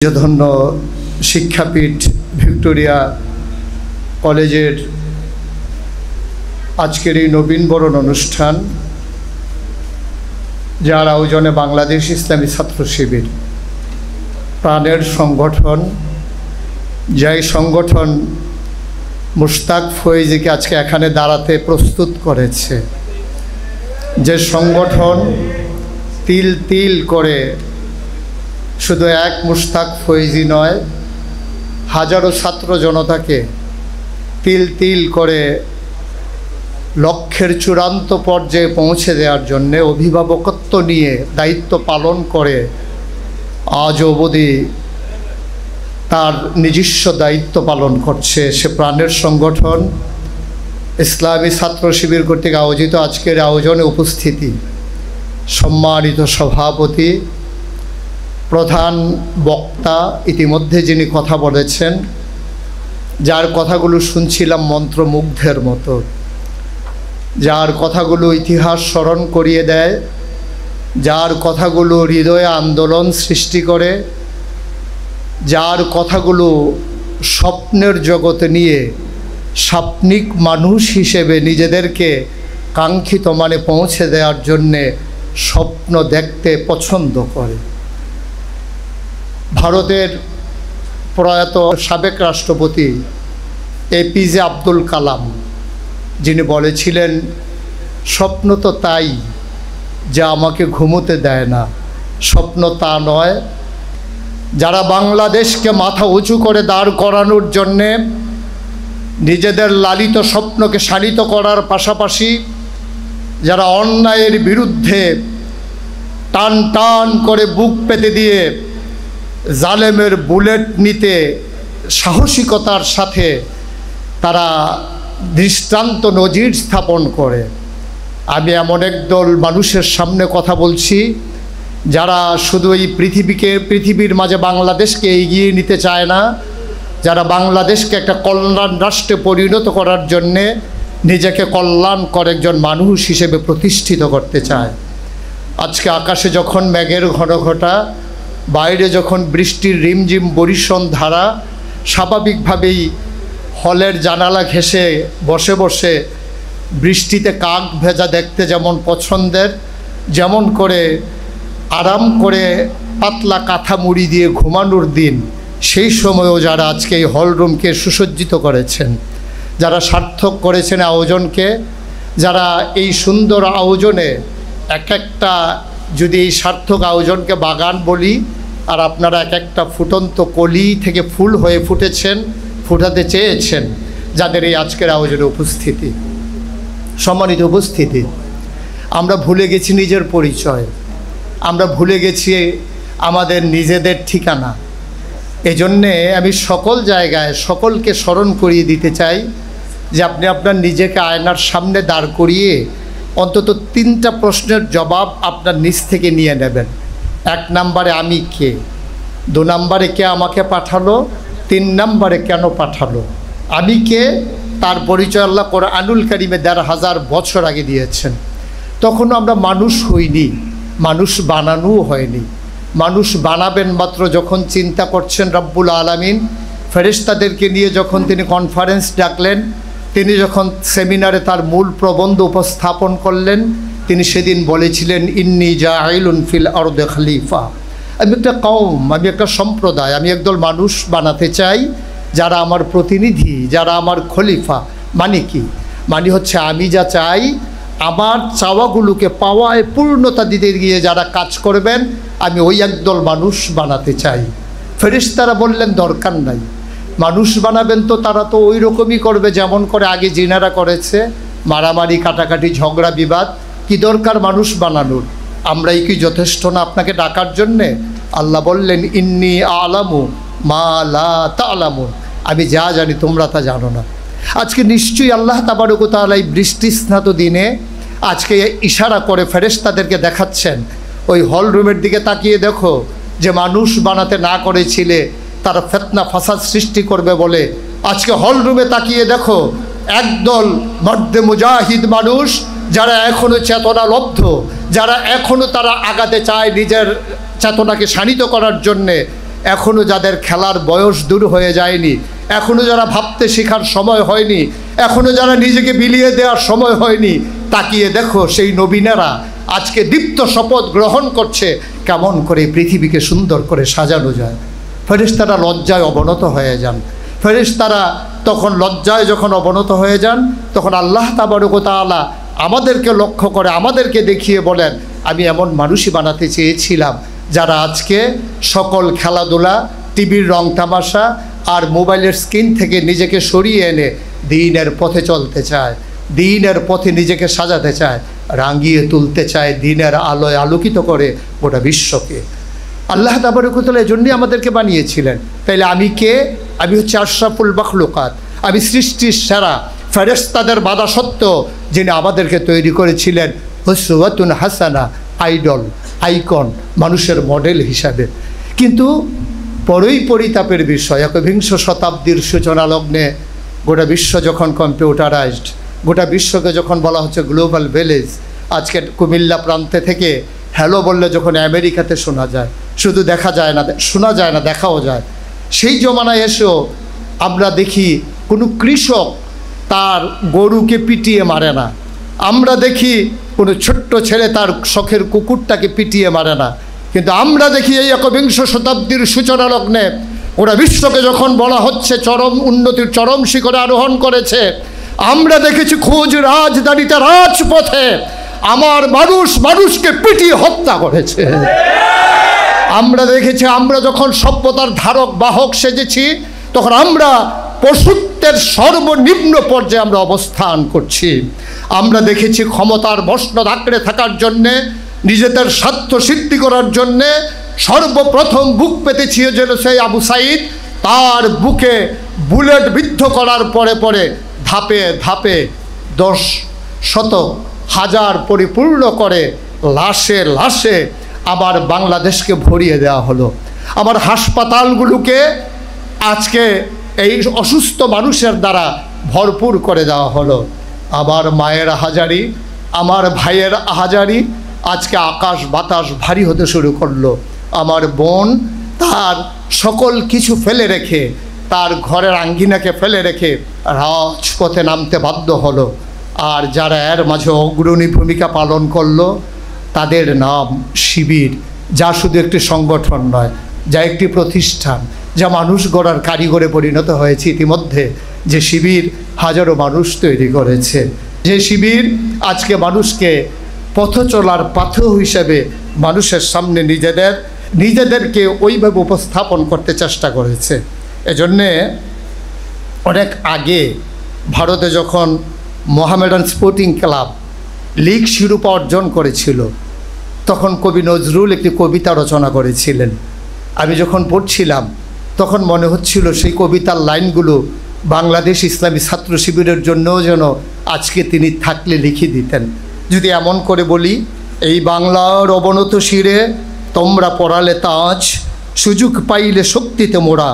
ধন্য শিক্ষাপীঠ ভিক্টোরিয়া কলেজের আজকের এই নবীনবরণ অনুষ্ঠান, যার আয়োজনে বাংলাদেশ ইসলামী ছাত্র শিবির প্রাণের সংগঠন, যাই সংগঠন মুশতাক ফয়েজিকে আজকে এখানে দাঁড়াতে প্রস্তুত করেছে, যে সংগঠন তিল তিল করে শুধু এক মুশতাক ফয়েজি নয়, হাজারো ছাত্র জনতাকে তিল তিল করে লক্ষ্যের চূড়ান্ত পর্যায়ে পৌঁছে দেওয়ার জন্যে অভিভাবকত্ব নিয়ে দায়িত্ব পালন করে আজ অবধি তার নিজস্ব দায়িত্ব পালন করছে। সে প্রাণের সংগঠন ইসলামী ছাত্র শিবির কর্তৃক আয়োজিত আজকের আয়োজনে উপস্থিতি সম্মানিত সভাপতি, প্রধান বক্তা, ইতিমধ্যে যিনি কথা বলেছেন, যার কথাগুলো শুনছিলাম মন্ত্রমুগ্ধের মতো, যার কথাগুলো ইতিহাস স্মরণ করিয়ে দেয়, যার কথাগুলো হৃদয়ে আন্দোলন সৃষ্টি করে, যার কথাগুলো স্বপ্নের জগতে নিয়ে স্বপ্নিক মানুষ হিসেবে নিজেদেরকে কাঙ্ক্ষিত মানে পৌঁছে দেওয়ার জন্যে স্বপ্ন দেখতে পছন্দ করে। ভারতের প্রয়াত সাবেক রাষ্ট্রপতি এপিজে আব্দুল কালাম, যিনি বলেছিলেন, স্বপ্ন তো তাই যা আমাকে ঘুমোতে দেয় না, স্বপ্ন তা নয়। যারা বাংলাদেশকে মাথা উঁচু করে দাঁড় করানোর জন্যে নিজেদের লালিত স্বপ্নকে শানিত করার পাশাপাশি যারা অন্যায়ের বিরুদ্ধে টান টান করে বুক পেতে দিয়ে জালেমের বুলেট নিতে সাহসিকতার সাথে তারা দৃষ্টান্ত নজির স্থাপন করে। আমি এমন একদল মানুষের সামনে কথা বলছি যারা শুধু এই পৃথিবীর মাঝে বাংলাদেশকে এগিয়ে নিতে চায় না, যারা বাংলাদেশকে একটা কল্যাণ রাষ্ট্রে পরিণত করার জন্যে নিজেকে কল্যাণকর একজন মানুষ হিসেবে প্রতিষ্ঠিত করতে চায়। আজকে আকাশে যখন মেঘের ঘনঘটা, বাইরে যখন বৃষ্টির রিমঝিম বরিশন ধারা, স্বাভাবিকভাবেই হলের জানালা ঘেঁষে বসে বসে বৃষ্টিতে কাক ভেজা দেখতে যেমন পছন্দের, যেমন করে আরাম করে পাতলা কাঁথা মুড়ি দিয়ে ঘুমানোর দিন, সেই সময়ও যারা আজকে এই হলরুমকে সুসজ্জিত করেছেন, যারা সার্থক করেছেন আয়োজনকে, যারা এই সুন্দর আয়োজনে এক একটা, যদি এই সার্থক আয়োজনকে বাগান বলি, আর আপনারা এক একটা ফুটন্ত কলি থেকে ফুল হয়ে ফুটেছেন, ফুটাতে চেয়েছেন, যাদের এই আজকের আয়োজনে উপস্থিতি, সম্মানিত উপস্থিতি, আমরা ভুলে গেছি নিজের পরিচয়, আমরা ভুলে গেছি আমাদের নিজেদের ঠিকানা। এজন্যে আমি সকল জায়গায় সকলকে স্মরণ করিয়ে দিতে চাই যে আপনি আপনার নিজেকে আয়নার সামনে দাঁড় করিয়ে অন্তত 3টা প্রশ্নের জবাব আপনার নিজ থেকে নিয়ে নেবেন। 1 নম্বরে আমি কে, 2 নম্বরে কে আমাকে পাঠালো, 3 নম্বরে কেন পাঠালো। আমি কে, তার পরিচয় আল্লাহ কোরআনুল কারিমে ১,৫০০ বছর আগে দিয়েছেন। তখনও আমরা মানুষ হইনি, মানুষ বানানোও হয়নি। মানুষ বানাবেন মাত্র যখন চিন্তা করছেন রব্বুল আলামিন ফেরেশতাদেরকে নিয়ে যখন তিনি কনফারেন্স ডাকলেন, তিনি যখন সেমিনারে তার মূল প্রবন্ধ উপস্থাপন করলেন, তিনি সেদিন বলেছিলেন, ইন্নী জাইলুন ফিল আরদি খলিফা, আমি একটা কওম, আমি একটা সম্প্রদায়, আমি একদল মানুষ বানাতে চাই যারা আমার প্রতিনিধি, যারা আমার খলিফা। মানে কি? মানে হচ্ছে আমি যা চাই আমার চাওয়াগুলোকে পাওয়ায় পূর্ণতা দিতে গিয়ে যারা কাজ করবেন, আমি ওই একদল মানুষ বানাতে চাই। ফেরেশতারা বললেন, দরকার নাই, মানুষ বানাবেন তো তারা তো ওই রকমই করবে যেমন করে আগে জিনারা করেছে, মারামারি, কাটাকাটি, ঝগড়া, বিবাদ। কি দরকার মানুষ বানানোর? আমরাই কি যথেষ্ট না আপনাকে ডাকার জন্যে? আল্লাহ বললেন, ইন্নী আলামু মা লা তা'লামুন, আমি যা জানি তোমরা তা জানো না। আজকে নিশ্চয়ই আল্লাহ তাবারক ওয়া তাআলা এই বৃষ্টিস্নাত দিনে আজকে ইশারা করে ফেরেশতাদেরকে দেখাচ্ছেন, ওই হল রুমের দিকে তাকিয়ে দেখো, যে মানুষ বানাতে না করেছিলে তারা ফিতনা ফাসাদ সৃষ্টি করবে বলে, আজকে হল রুমে তাকিয়ে দেখো একদল মর্দে মুজাহিদ মানুষ যারা এখনও চেতনালব্ধ, যারা এখনও তারা আগাতে চায় নিজের চেতনাকে শানিত করার জন্যে, এখনও যাদের খেলার বয়স দূর হয়ে যায়নি, এখনও যারা ভাবতে শেখার সময় হয়নি, এখনও যারা নিজেকে বিলিয়ে দেওয়ার সময় হয়নি, তাকিয়ে দেখো সেই নবীনেরা আজকে দীপ্ত শপথ গ্রহণ করছে কেমন করে পৃথিবীকে সুন্দর করে সাজানো যায়। ফেরেশতারা লজ্জায় অবনত হয়ে যান। ফেরেশতারা তখন লজ্জায় যখন অবনত হয়ে যান, তখন আল্লাহ তাবারক ওয়া তাআলা আমাদেরকে লক্ষ্য করে আমাদেরকে দেখিয়ে বলেন, আমি এমন মানুষই বানাতে চেয়েছিলাম যারা আজকে সকল খেলাধুলা, টিভির রং তামাশা আর মোবাইলের স্ক্রিন থেকে নিজেকে সরিয়ে এনে দ্বীনের পথে চলতে চায়, দ্বীনের পথে নিজেকে সাজাতে চায়, রাঙিয়ে তুলতে চায়, দ্বীনের আলোয় আলোকিত করে গোটা বিশ্বকে। আল্লাহ তাবারক ওয়া তাআলা এজন্যই আমাদেরকে বানিয়েছিলেন। তাইলে আমি কে? আমি হচ্ছে আশরাফুল মাখলুকাত, আমি সৃষ্টির সেরা। ফেরেশতাদের বাধা সত্ত্বেও যিনি আমাদেরকে তৈরি করেছিলেন উসওয়াতুন হাসানা, আইডল, আইকন, মানুষের মডেল হিসাবে। কিন্তু বড়ই পরিতাপের বিষয়, একবিংশ শতাব্দীর সূচনা লগ্নে গোটা বিশ্ব যখন কম্পিউটারাইজড, গোটা বিশ্বকে যখন বলা হচ্ছে গ্লোবাল ভিলেজ, আজকে কুমিল্লা প্রান্তে থেকে হ্যালো বললে যখন আমেরিকাতে শোনা যায়, শুধু দেখা যায় না, শোনা যায় না, দেখাও যায়। সেই জমানায় এসেও আমরা দেখি কোনো কৃষক তার গরুকে পিটিয়ে মারে না, আমরা দেখি কোনো ছোট্ট ছেলে তার শখের কুকুরটাকে পিটিয়ে মারে না। কিন্তু আমরা দেখি এই একবিংশ শতাব্দীর সূচনা লগ্নে ওরা বিশ্বকে যখন বলা হচ্ছে চরম উন্নতির চরম শিখরে আরোহণ করেছে, আমরা দেখেছি খোঁজ রাজধানীতে রাজপথে আমার মানুষ মানুষকে পিটিয়ে হত্যা করেছে। আমরা দেখেছি আমরা যখন সভ্যতার ধারক বাহক সেজেছি, তখন আমরা পশুত্বের সর্বনিম্ন পর্যায়ে আমরা অবস্থান করছি। আমরা দেখেছি ক্ষমতার মসনদ আঁকড়ে থাকার জন্যে, নিজেদের স্বার্থ সিদ্ধি করার জন্যে সর্বপ্রথম বুক পেতেছিল সেই আবু সাঈদ। তার বুকে বুলেট বিদ্ধ করার পরে পরে ধাপে ধাপে 10 শত হাজার পরিপূর্ণ করে লাশে লাশে আবার বাংলাদেশকে ভরিয়ে দেওয়া হলো। আমার হাসপাতালগুলোকে আজকে এই অসুস্থ মানুষের দ্বারা ভরপুর করে দেওয়া হলো। আবার মায়ের আহাজারি, আমার ভাইয়ের আহাজারি, আজকে আকাশ বাতাস ভারী হতে শুরু করলো। আমার বোন তার সকল কিছু ফেলে রেখে, তার ঘরের আঙ্গিনাকে ফেলে রেখে রাজপথে নামতে বাধ্য হলো। আর যারা এর মাঝে অগ্রণী ভূমিকা পালন করলো তাদের নাম শিবির, যা শুধু একটি সংগঠন নয়, যা একটি প্রতিষ্ঠান, যা মানুষ গড়ার কারিগরে পরিণত হয়েছে ইতিমধ্যে। যে শিবির হাজারো মানুষ তৈরি করেছে, যে শিবির আজকে মানুষকে পথ চলার পাথর হিসেবে মানুষের সামনে নিজেদেরকে ওইভাবে উপস্থাপন করতে চেষ্টা করেছে। এজন্যে অনেক আগে ভারতে যখন মোহামেডান স্পোর্টিং ক্লাব লীগ শিরোপা অর্জন করেছিল, তখন কবি নজরুল একটি কবিতা রচনা করেছিলেন। আমি যখন পড়ছিলাম তখন মনে হচ্ছিল সেই কবিতার লাইনগুলো বাংলাদেশ ইসলামী ছাত্র শিবিরের জন্যও যেন আজকে তিনি থাকলে লিখে দিতেন। যদি এমন করে বলি, এই বাংলার অবনত শিরে তোমরা পড়ালে তাজ, সুযোগ পাইলে শক্তিতে মোরা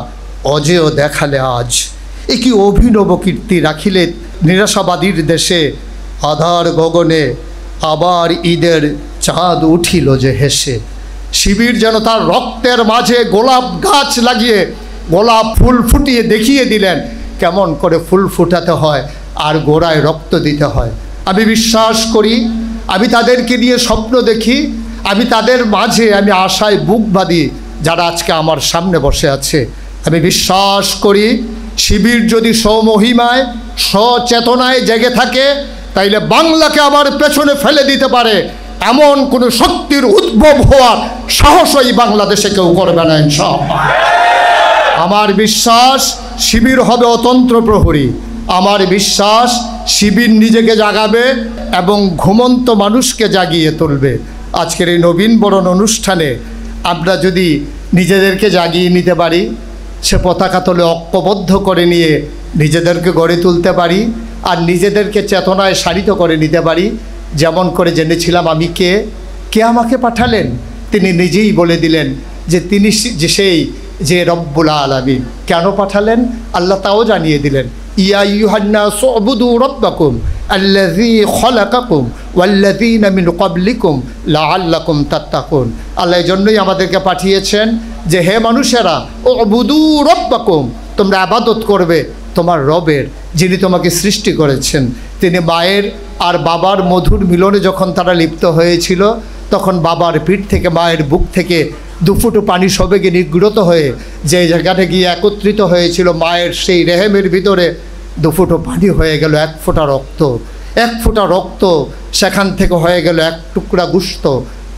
অজেয় দেখালে আজ। এ কি অভিনব কীর্তি রাখিলে নিরাশাবাদীর দেশে, আধার গগনে আবার ঈদের চাঁদ উঠিল যে হেসে। শিবির যেন তার রক্তের মাঝে গোলাপ গাছ লাগিয়ে গোলাপ ফুল ফুটিয়ে দেখিয়ে দিলেন কেমন করে ফুল ফুটাতে হয় আর গোড়ায় রক্ত দিতে হয়। আমি বিশ্বাস করি, আমি তাদেরকে নিয়ে স্বপ্ন দেখি, আমি তাদের মাঝে আমি আশায় বুক বাঁধি যারা আজকে আমার সামনে বসে আছে। আমি বিশ্বাস করি শিবির যদি স্বমহিমায় সচেতনায় জেগে থাকে, তাইলে বাংলাকে আবার পেছনে ফেলে দিতে পারে এমন কোনো শক্তির উদ্ভব হওয়ার সাহসই বাংলাদেশে কেউ করবে না ইনশাআল্লাহ। আমার বিশ্বাস শিবির হবে অতন্ত্র প্রহরী। আমার বিশ্বাস শিবির নিজেকে জাগাবে এবং ঘুমন্ত মানুষকে জাগিয়ে তুলবে। আজকের এই নবীন বরণ অনুষ্ঠানে আমরা যদি নিজেদেরকে জাগিয়ে নিতে পারি, সে পতাকা তলে ঐক্যবদ্ধ করে নিয়ে নিজেদেরকে গড়ে তুলতে পারি আর নিজেদেরকে চেতনায় সারিত করে নিতে পারি, যেমন করে জেনেছিলাম আমি কে আমাকে পাঠালেন, তিনি নিজেই বলে দিলেন যে তিনি যে রব্বুল আলামিন। কেন পাঠালেন আল্লাহ তাও জানিয়ে দিলেন, ইয়া আইয়ুহান নাসু উবুদু রাব্বাকুম, আল্লাযী খলাকাকুম ওয়াল্লাযীনা মিন ক্বাবলিকুম লাআল্লাকুম তাত্তাকুন। আল্লাহ এই জন্যই আমাদেরকে পাঠিয়েছেন যে হে মানুষেরা উবুদু রাব্বাকুম, তোমরা ইবাদত করবে তোমার রবের, যিনি তোমাকে সৃষ্টি করেছেন। তিনি মায়ের আর বাবার মধুর মিলনে যখন তারা লিপ্ত হয়েছিল, তখন বাবার পিঠ থেকে মায়ের বুক থেকে দুফুটো পানি সবেগে নিগৃহীত হয়ে যে জায়গাটা গিয়ে একত্রিত হয়েছিল, মায়ের সেই রেহেমের ভিতরে দুফুটো পানি হয়ে গেল এক ফোঁটা রক্ত। এক ফোঁটা রক্ত সেখান থেকে হয়ে গেল এক টুকরা গোশত,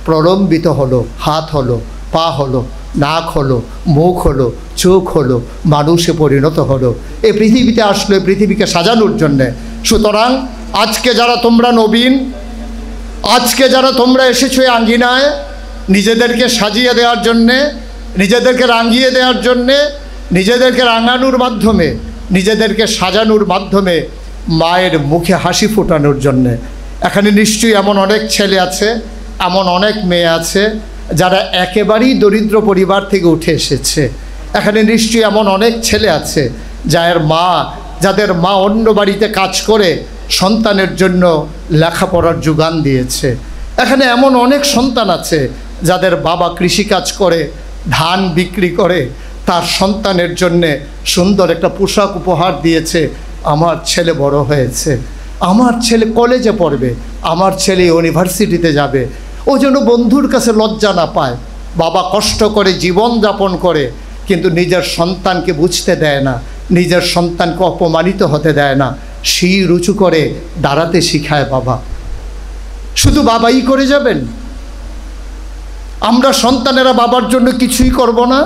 প্রলম্বিত হলো, হাত হলো, পা হলো, নাক হলো, মুখ হলো, চোখ হলো, মানুষে পরিণত হলো। এই পৃথিবীতে আসলো এই পৃথিবীকে সাজানোর জন্যে। সুতরাং আজকে যারা তোমরা নবীন, আজকে যারা তোমরা এসেছো এই আঙ্গিনায় নিজেদেরকে সাজিয়ে দেওয়ার জন্যে, নিজেদেরকে রাঙিয়ে দেওয়ার জন্যে, নিজেদেরকে রাঙানোর মাধ্যমে, নিজেদেরকে সাজানোর মাধ্যমে মায়ের মুখে হাসি ফোটানোর জন্যে। এখানে নিশ্চয়ই এমন অনেক ছেলে আছে, এমন অনেক মেয়ে আছে যারা একেবারেই দরিদ্র পরিবার থেকে উঠে এসেছে। এখানে নিশ্চয়ই এমন অনেক ছেলে আছে যাদের মা অন্য বাড়িতে কাজ করে সন্তানের জন্য লেখাপড়ার যোগান দিয়েছে। এখানে এমন অনেক সন্তান আছে যাদের বাবা কৃষিকাজ করে, ধান বিক্রি করে তার সন্তানের জন্যে সুন্দর একটা পোশাক উপহার দিয়েছে। আমার ছেলে বড় হয়েছে, আমার ছেলে কলেজে পড়বে, আমার ছেলে ইউনিভার্সিটিতে যাবে, ও যেন বন্ধুর কাছে লজ্জা না পায়। বাবা কষ্ট করে জীবন যাপন করে, কিন্তু নিজের সন্তানকে বুঝতে দেয় না, নিজের সন্তানকে অপমানিত হতে দেয় না, শির উঁচু করে দাঁড়াতে শিখায় বাবা। শুধু বাবাই করে যাবেন? আমরা সন্তানেরা বাবার জন্য কিছুই করব না?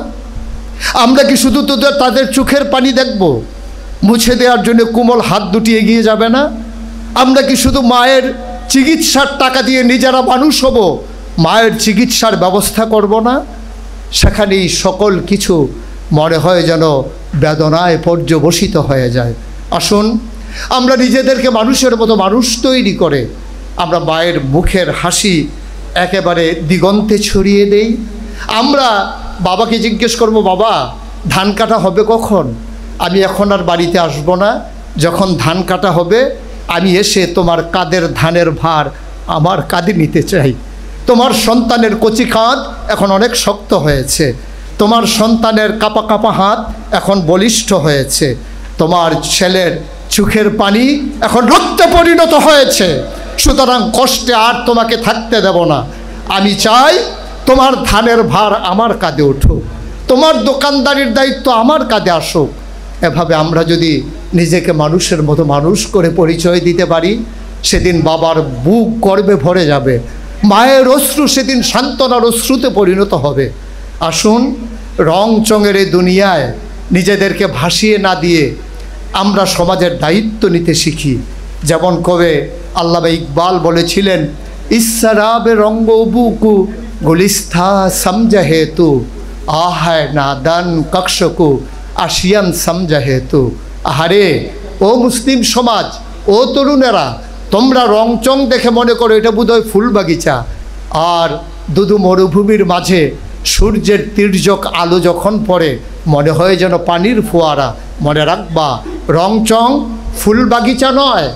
আমরা কি শুধু তাদের চোখের পানি দেখব? মুছে দেওয়ার জন্য কোমল হাত দুটি এগিয়ে যাবে না? আমরা কি শুধু মায়ের চিকিৎসার টাকা দিয়ে নিজেরা মানুষ হব, মায়ের চিকিৎসার ব্যবস্থা করব না? সেখানেই সকল কিছু মনে হয় যেন বেদনায় পর্যবসিত হয়ে যায়। আসুন আমরা নিজেদেরকে মানুষের মতো মানুষ তৈরি করে আমরা মায়ের মুখের হাসি একেবারে দিগন্তে ছড়িয়ে দেই। আমরা বাবাকে জিজ্ঞেস করব, বাবা ধান কাটা হবে কখন? আমি এখন আর বাড়িতে আসব না, যখন ধান কাটা হবে আমি এসে তোমার কাঁধের ধানের ভার আমার কাঁধে নিতে চাই। তোমার সন্তানের কচি কাঁধ এখন অনেক শক্ত হয়েছে, তোমার সন্তানের কাঁপা কাঁপা হাত এখন বলিষ্ঠ হয়েছে, তোমার ছেলের চোখের পানি এখন রক্তে পরিণত হয়েছে। সুতরাং কষ্টে আর তোমাকে থাকতে দেব না। আমি চাই তোমার ধানের ভার আমার কাঁধে উঠুক, তোমার দোকানদারির দায়িত্ব আমার কাঁধে আসুক। এভাবে আমরা যদি নিজেকে মানুষের মতো মানুষ করে পরিচয় দিতে পারি, সেদিন বাবার বুক গর্বে ভরে যাবে, মায়ের অশ্রু সেদিন সান্ত্বনার অশ্রুতে পরিণত হবে। আসুন রং চঙের এই দুনিয়ায় নিজেদেরকে ভাসিয়ে না দিয়ে আমরা সমাজের দায়িত্ব নিতে শিখি। যেমন কবে আল্লামা ইকবাল বলেছিলেন, ইসরাবে রঙ্গ বুকু গুলিস্থা সমঝা হেতু, আহায় নাদান কক্ষকু আসিয়ান সমঝা হেতু। আহারে ও মুসলিম সমাজ, ও তরুণেরা, তোমরা রংচং দেখে মনে করো এটা বোধহয় ফুল বাগিচা, আর দুদু মরুভূমির মাঝে সূর্যের তির্যক আলো যখন পড়ে মনে হয় যেন পানির ফোয়ারা। মনে রাখবা, রংচং ফুল বাগিচা নয়,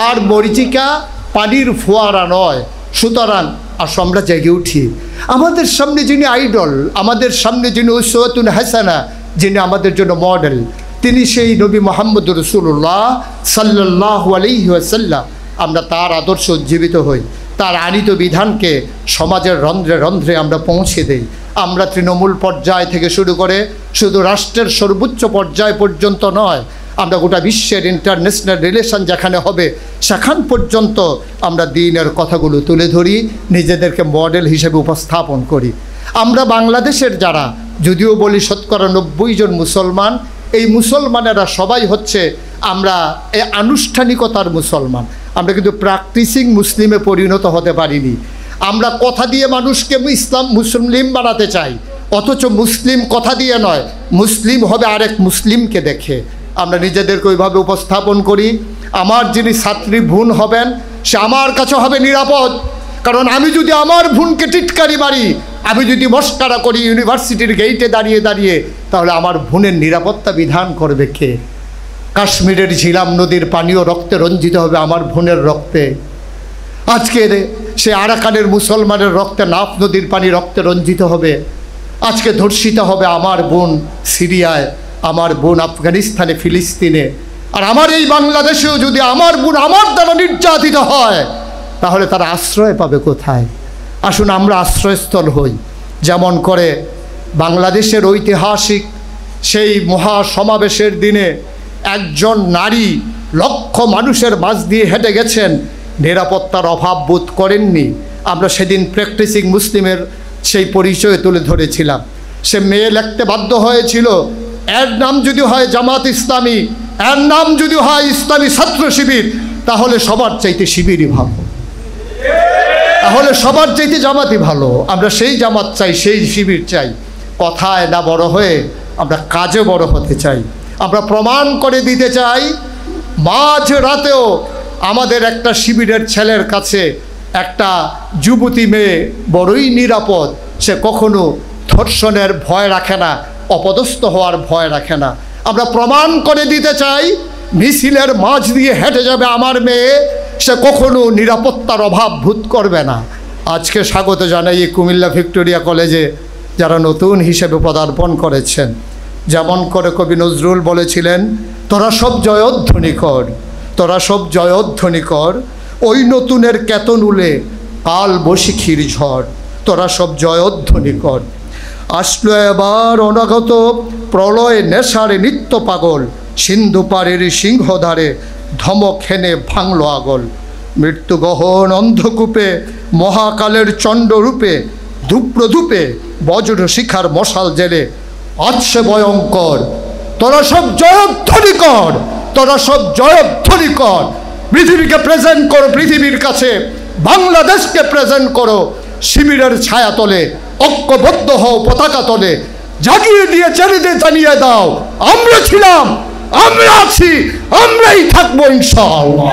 আর মরিচিকা পানির ফোয়ারা নয়। সুতরাং আসো আমরা জেগে উঠি। আমাদের সামনে যিনি আইডল, আমাদের সামনে যিনি উসওয়াতুন হাসানা, যিনি আমাদের জন্য মডেল, তিনি সেই নবী মুহাম্মদ রাসূলুল্লাহ সাল্লাল্লাহু আলাইহি ওয়াসাল্লাম। আমরা তার আদর্শ উজ্জীবিত হই, তার আনিত বিধানকে সমাজের রন্ধ্রে রন্ধ্রে আমরা পৌঁছে দেই। আমরা তৃণমূল পর্যায় থেকে শুরু করে শুধু রাষ্ট্রের সর্বোচ্চ পর্যায় পর্যন্ত নয়, আমরা গোটা বিশ্বের ইন্টারন্যাশনাল রিলেশন যেখানে হবে সেখান পর্যন্ত আমরা দ্বীনের কথাগুলো তুলে ধরি, নিজেদেরকে মডেল হিসেবে উপস্থাপন করি। আমরা বাংলাদেশের যারা, যদিও বলি শতকরা 90 জন মুসলমান, এই মুসলমানেরা সবাই হচ্ছে আমরা এই আনুষ্ঠানিকতার মুসলমান। আমরা কিন্তু প্র্যাকটিসিং মুসলিমে পরিণত হতে পারিনি। আমরা কথা দিয়ে মানুষকে মুসলিম বানাতে চাই, অথচ মুসলিম কথা দিয়ে নয়, মুসলিম হবে আরেক মুসলিমকে দেখে। আমরা নিজেদেরকে ওইভাবে উপস্থাপন করি, আমার যিনি ছাত্রী বোন হবেন সে আমার কাছে হবে নিরাপদ। কারণ আমি যদি আমার বোনকে টিটকারি মারি, আমি যদি মস্কারা করি ইউনিভার্সিটির গেইটে দাঁড়িয়ে দাঁড়িয়ে, তাহলে আমার বোনের নিরাপত্তা বিধান করবে কে? কাশ্মীরের ঝিলাম নদীর পানিও রক্তে রঞ্জিত হবে আমার বোনের রক্তে। আজকে সে আরাকানের মুসলমানের রক্তে নাফ নদীর পানি রক্তে রঞ্জিত হবে। আজকে ধর্ষিত হবে আমার বোন সিরিয়ায়, আমার বোন আফগানিস্তানে, ফিলিস্তিনে। আর আমার এই বাংলাদেশেও যদি আমার বোন আমার দ্বারা নির্যাতিত হয়, তাহলে তারা আশ্রয় পাবে কোথায়? আসুন আমরা আশ্রয়স্থল হই। যেমন করে বাংলাদেশের ঐতিহাসিক সেই মহা সমাবেশের দিনে একজন নারী লক্ষ মানুষের মাঝ দিয়ে হেঁটে গেছেন, নিরাপত্তার অভাব বোধ করেননি। আমরা সেদিন প্র্যাকটিসিং মুসলিমের সেই পরিচয় তুলে ধরেছিলাম। সে মেয়ে লিখতে বাধ্য হয়েছিল, এর নাম যদি হয় জামাত ইসলামী, এর নাম যদি হয় ইসলামী ছাত্র শিবির, তাহলে সবার চাইতে শিবিরই ভালো, তাহলে সবার চাইতে জামাতই ভালো। আমরা সেই জামাত চাই, সেই শিবির চাই। কথায় না বড় হয়ে আমরা কাজে বড় হতে চাই। আমরা প্রমাণ করে দিতে চাই মাঝ রাতেও আমাদের একটা শিবিরের ছেলের কাছে একটা যুবতী মেয়ে বড়ই নিরাপদ। সে কখনো ধর্ষণের ভয় রাখে না, অপদস্থ হওয়ার ভয় রাখে না। আমরা প্রমাণ করে দিতে চাই মিছিলের মাঝ দিয়ে হেঁটে যাবে আমার মেয়ে, সে কখনো নিরাপত্তার অভাব বোধ করবে না। আজকে স্বাগত জানাই কুমিল্লা ভিক্টোরিয়া কলেজে যারা নতুন হিসেবে পদার্পণ করেছেন। যেমন করে কবি নজরুল বলেছিলেন, তোরা সব জয়ধ্বনি কর, তোরা সব জয়ধ্বনি কর, ওই নতুনের কেতন উলে কাল বৈশাখীর ঝড়, তোরা সব জয়ধ্বনি কর। আসলো এবার অনাগত প্রলয় নেশারে নিত্য পাগল, সিন্ধু পাড়ের সিংহধারে ধমক হেনে ভাঙল আগল। মৃত্যু গহন অন্ধকূপে মহাকালের চণ্ডরূপে ধূপ্রধূপে বজ্র শিখার মশাল জেলে আছে ভয়ঙ্কর। তোরা সব জয়ধ্বনি কর, তোরা সব জয়ধ্বনি কর। পৃথিবীকে প্রেজেন্ট করো, পৃথিবীর কাছে বাংলাদেশকে প্রেজেন্ট করো। শিবিরের ছায়া তলে ঐক্যবদ্ধ হও, পতাকা তলে জাগিয়ে দিয়ে চারিদিকে জানিয়ে দাও, আমরা ছিলাম, আমরা আছি, আমরাই থাকবো ইনশাআল্লাহ।